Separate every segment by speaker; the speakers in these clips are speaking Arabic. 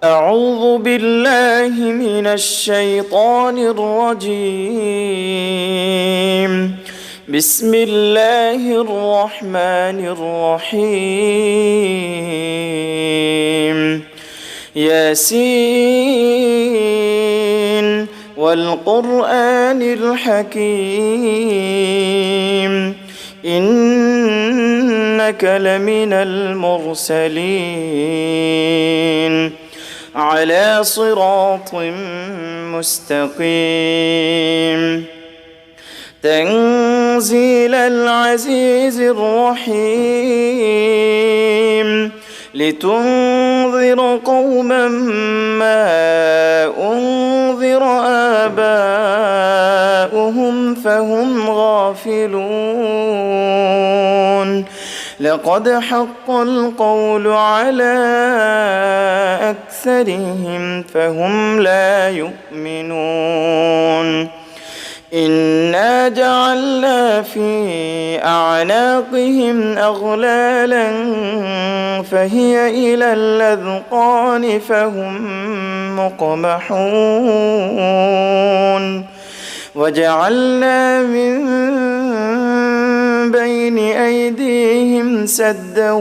Speaker 1: أعوذ بالله من الشيطان الرجيم. بسم الله الرحمن الرحيم. ياسين والقرآن الحكيم إنك لمن المرسلين على صراط مستقيم تنزيل العزيز الرحيم لتنذر قوما ما أنذر آباؤهم فهم غافلون لقد حق القول على أكثرهم فهم لا يؤمنون إنا جعلنا في أعناقهم أغلالا فهي إلى الأذقان فهم مقمحون وجعلنا من بين أيديهم سدا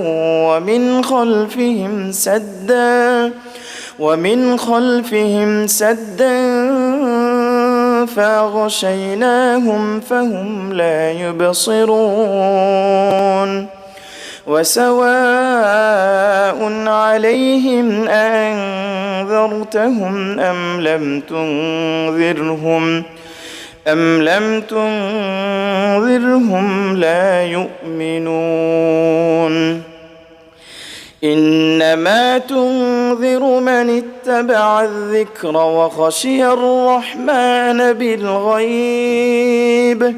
Speaker 1: ومن خلفهم سدا فأغشيناهم فهم لا يبصرون وسواء عليهم أنذرتهم أم لم تنذرهم لا يؤمنون إنما تنذر من اتبع الذكر وخشي الرحمن بالغيب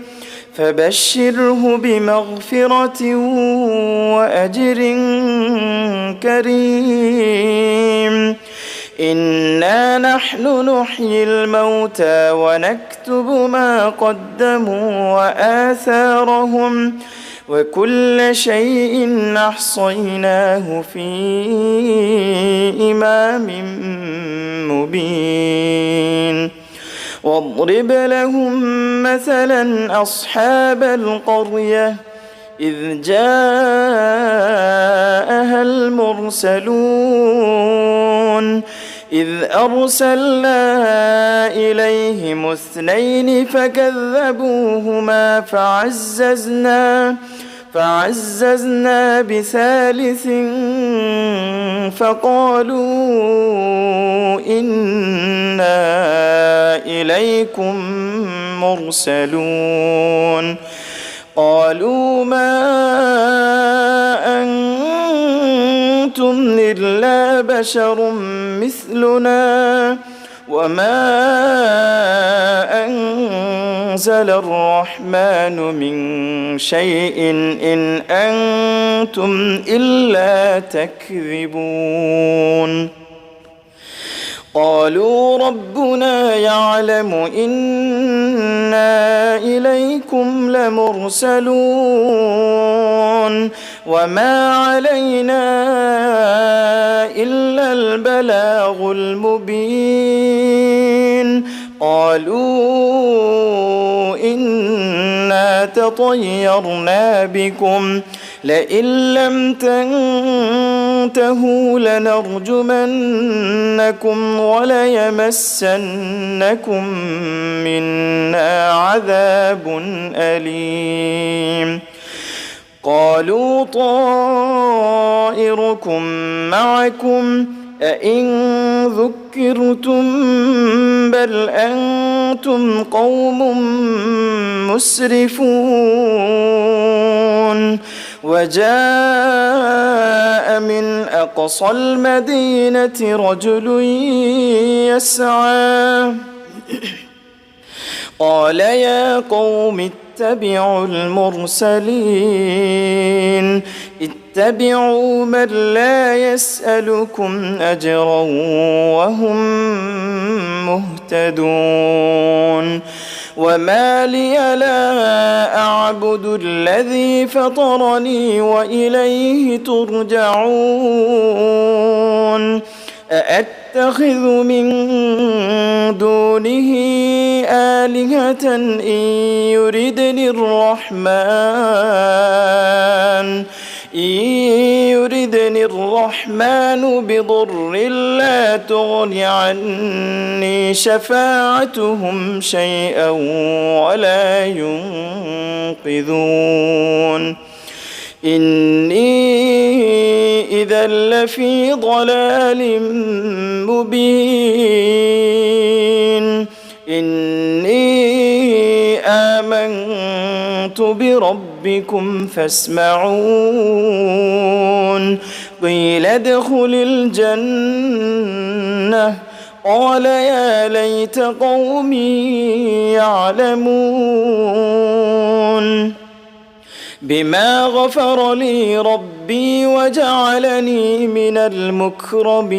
Speaker 1: فبشره بمغفرة وأجر كريم إنا نحن نحيي الموتى ونكتب ما قدموا وآثارهم وكل شيء أحصيناه في إمام مبين واضرب لهم مثلا أصحاب القرية إذ جاءها المرسلون إذ أرسلنا إليهم 2 فكذبوهما فعززنا بثالث فقالوا إنا إليكم مرسلون قالوا ما أنتم إلا بشر مثلنا وما أنزل الرحمن من شيء إن أنتم إلا تكذبون قالوا ربنا يعلم إنا إليكم لمرسلون وما علينا إلا البلاغ المبين قالوا إنا تطيرنا بكم لئن لم تنتهوا لنرجمنكم وليمسنكم منا عذاب أليم قالوا طائركم معكم أئن ذكرتم بل أنتم قوم مسرفون وجاء من أقصى المدينة رجل يسعى قال يا قوم اتبعوا المرسلين اتبعوا من لا يسألكم أجرا وهم مهتدون وما لي لا أعبد الذي فطرني وإليه ترجعون أأتخذ من دونه آلهة إن يردني الرحمن بضر لا تغن عني شفاعتهم شيئا ولا ينقذون إني إذا لفي ضلال مبين إني آمنت بربكم فاسمعون قيل ادخل الجنة قال يا ليت قومي يعلمون بما غفر لي ربي وجعلني من المكرمين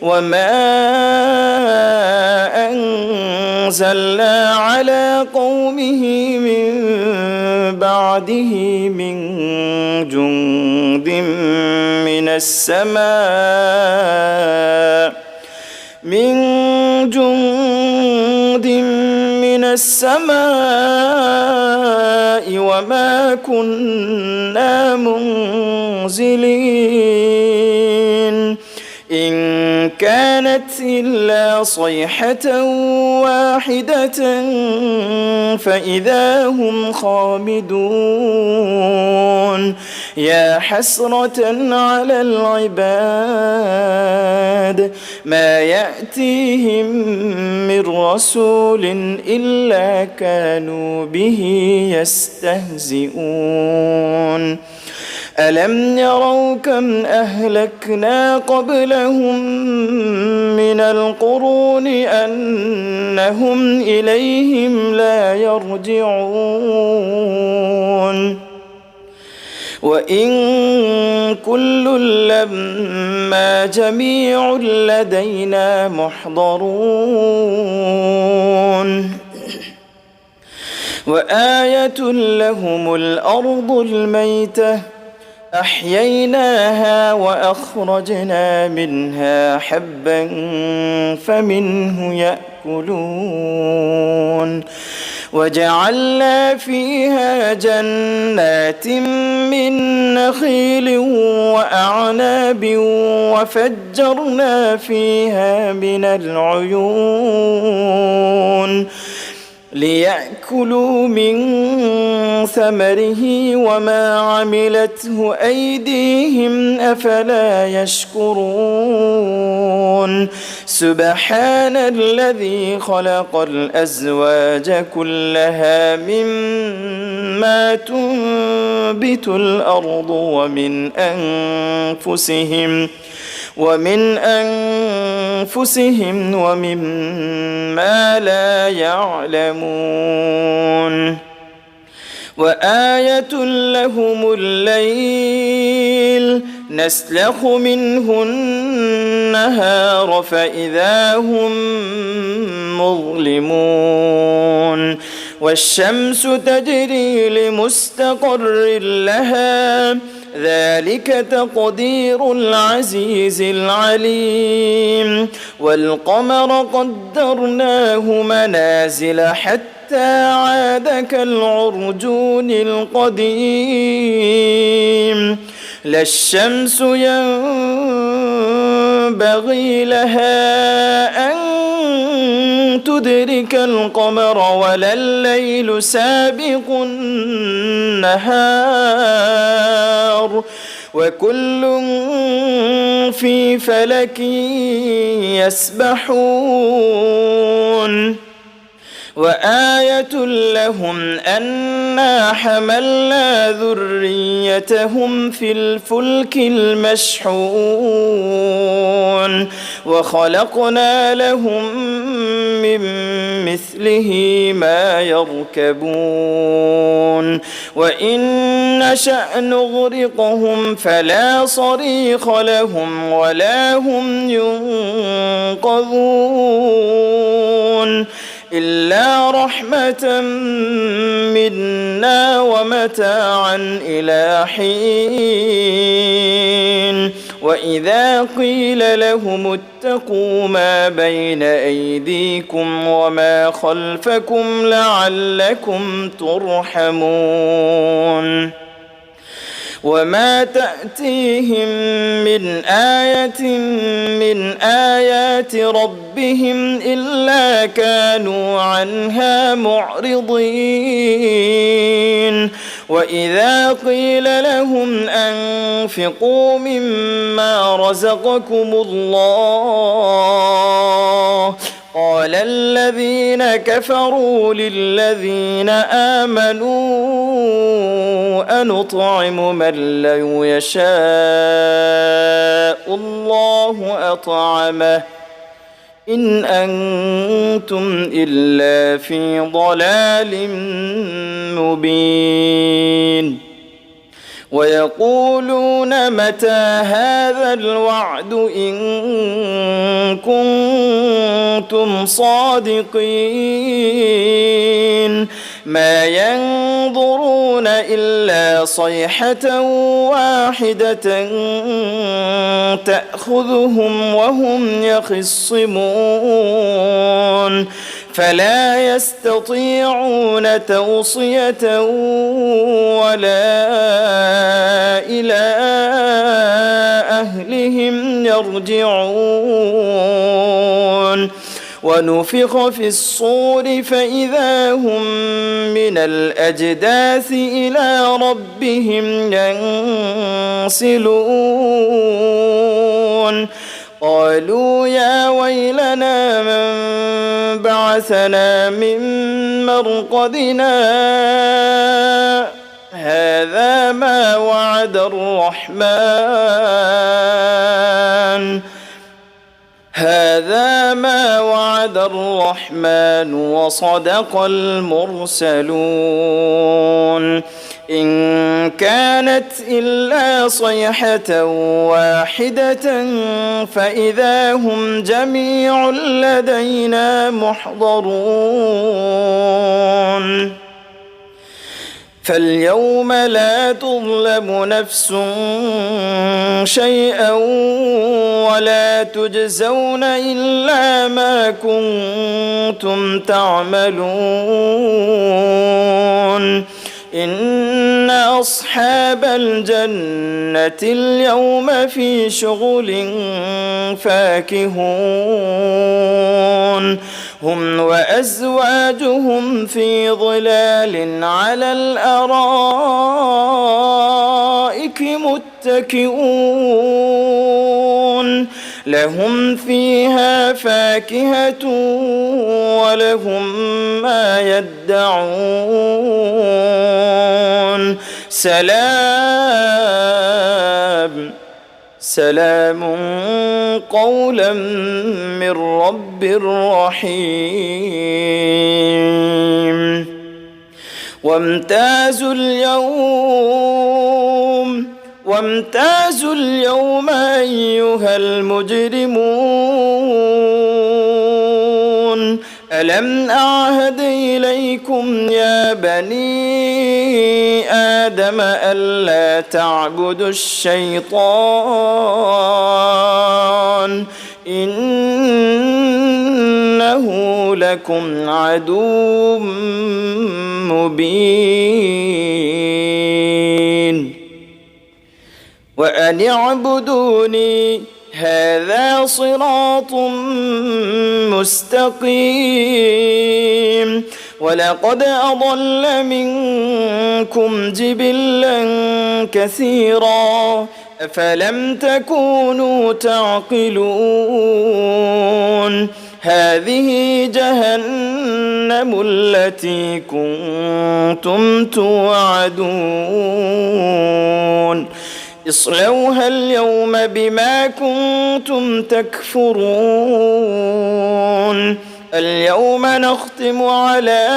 Speaker 1: وما أنزلنا على قومه من بعده من جند من السماء وما كنا منزلين إن كانت إلا صيحة واحدة فإذا هم خامدون يا حسرة على العباد ما يأتيهم من رسول إلا كانوا به يستهزئون ألم يروا كم أهلكنا قبلهم من القرون أنهم إليهم لا يرجعون وإن كل لما جميع لدينا محضرون وآية لهم الأرض الميتة أحييناها وأخرجنا منها حبا فمنه يأكلون وجعلنا فيها جنات من نخيل وأعناب وفجرنا فيها من العيون ليأكلوا من ثمره وما عملته أيديهم أفلا يشكرون سبحان الذي خلق الأزواج كلها مما تنبت الأرض ومن أنفسهم ومما لا يعلمون وآية لهم الليل نسلخ منه النهار فإذا هم مظلمون والشمس تجري لمستقر لها ذلك تقدير العزيز العليم والقمر قدرناه منازل حتى عاد كالعرجون القديم لا الشمس ينبغي لها أن تدرك القمر ولا الليل سابق النهار وكل في فلك يسبحون وآية لهم أنا حملنا ذريتهم في الفلك المشحون وخلقنا لهم من مثله ما يركبون وإن نشأ نغرقهم فلا صريخ لهم ولا هم ينقذون إلا رحمة منا ومتاعا إلى حين وإذا قيل لهم اتقوا ما بين أيديكم وما خلفكم لعلكم ترحمون وما تأتيهم من آية من آيات ربهم إلا كانوا عنها معرضين وإذا قيل لهم أنفقوا مما رزقكم الله قال الذين كفروا للذين آمنوا أنطعم من لو يشاء الله أطعمه إن أنتم إلا في ضلال مبين ويقولون متى هذا الوعد إن كنتم صادقين ما ينظرون إلا صيحة واحدة تأخذهم وهم يخصمون فلا يستطيعون توصية ولا إلى أهلهم يرجعون ونفخ في الصور فإذا هم من الأجداث إلى ربهم ينسلون قالوا يا ويلنا من بعثنا من مرقدنا هذا ما وعد الرحمن وصدق المرسلون إن كانت إلا صيحة واحدة فإذا هم جميع لدينا محضرون فاليوم لا تظلم نفس شيئا ولا تجزون إلا ما كنتم تعملون إن أصحاب الجنة اليوم في شغل فاكهون هم وأزواجهم في ظلال على الأرائك متكئون لهم فيها فاكهة ولهم ما يدعون سلام قولا من رب رحيم وامتازوا اليوم أيها المجرمون ألم أعهد إليكم يا بني آدم ألا تعبدوا الشيطان إنه لكم عدو مبين وأن اعبدوني هذا صراط مستقيم ولقد أضل منكم جبلا كثيرا أفلم تكونوا تعقلون هذه جهنم التي كنتم توعدون اصلوها اليوم بما كنتم تكفرون اليوم نختم على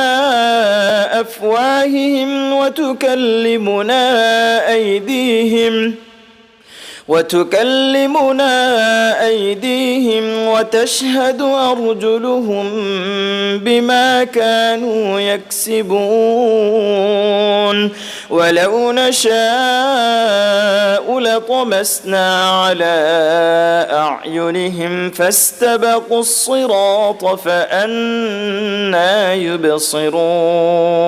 Speaker 1: أفواههم وتكلمنا وتكلمنا أيديهم وتشهد أرجلهم بما كانوا يكسبون ولو نشاء لطمسنا على أعينهم فاستبقوا الصراط فأنى يبصرون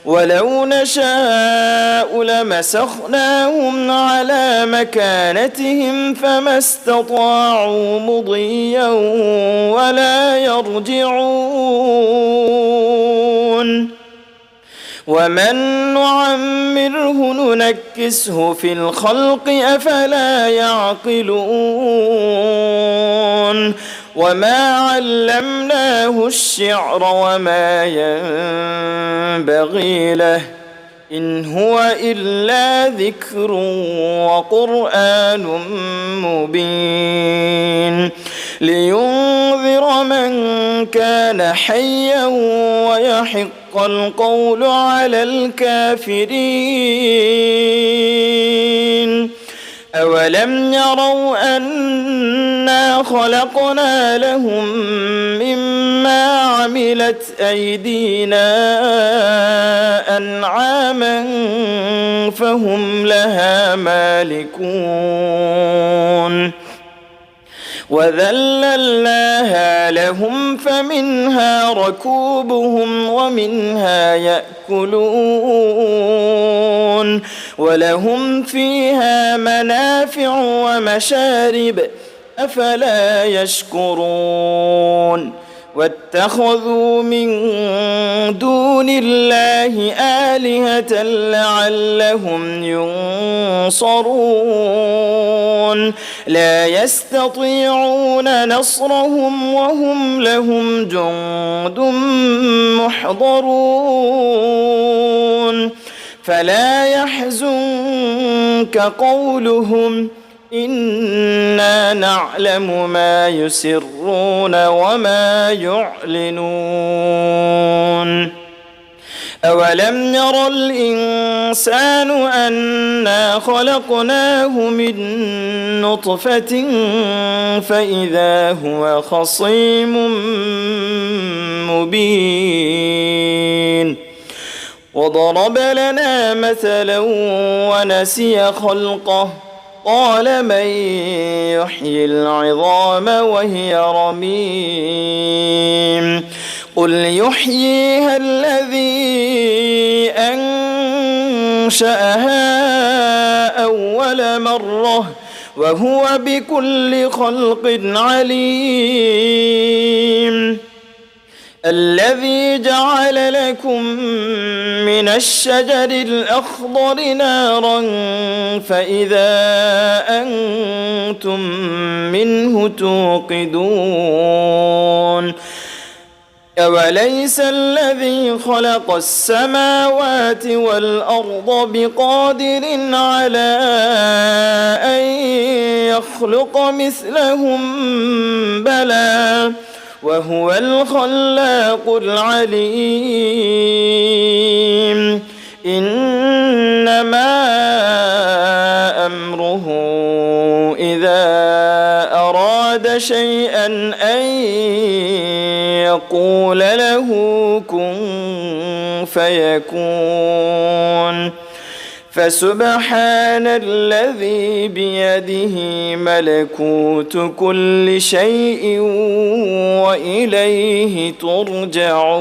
Speaker 1: ولو نشاء لمسخناهم على مكانتهم فما استطاعوا مضيا ولا يرجعون ومن نعمره ننكسه في الخلق أفلا يعقلون وما علمناه الشعر وما ينبغي له إن هو إلا ذكر وقرآن مبين لينذر من كان حيا ويحق القول على الكافرين أولم يروا أنا خلقنا لهم مما عملت أيدينا أنعاما فهم لها مالكون وذللناها لهم فمنها ركوبهم ومنها يأكلون ولهم فيها منافع ومشارب أفلا يشكرون واتخذوا من دون الله آلهة لعلهم ينصرون لا يستطيعون نصرهم وهم لهم جند محضرون فلا يحزنك قولهم إنا نعلم ما يسرون وما يعلنون أولم ير الإنسان أنا خلقناه من نطفة فإذا هو خصيم مبين وضرب لنا مثلا ونسي خلقه قال من يحيي العظام وهي رميم قل يحييها الذي أنشأها أول مرة وهو بكل خلق عليم الذي جعل لكم من الشجر الأخضر نارا فإذا أنتم منه توقدون أوليس الذي خلق السماوات والأرض بقادر على أن يخلق مثلهم بلى وهو الخلاق العليم إنما أمره إذا أراد شيئا أن يقول له كن فيكون فسبحان الذي بيده ملكوت كل شيء وإليه ترجعون.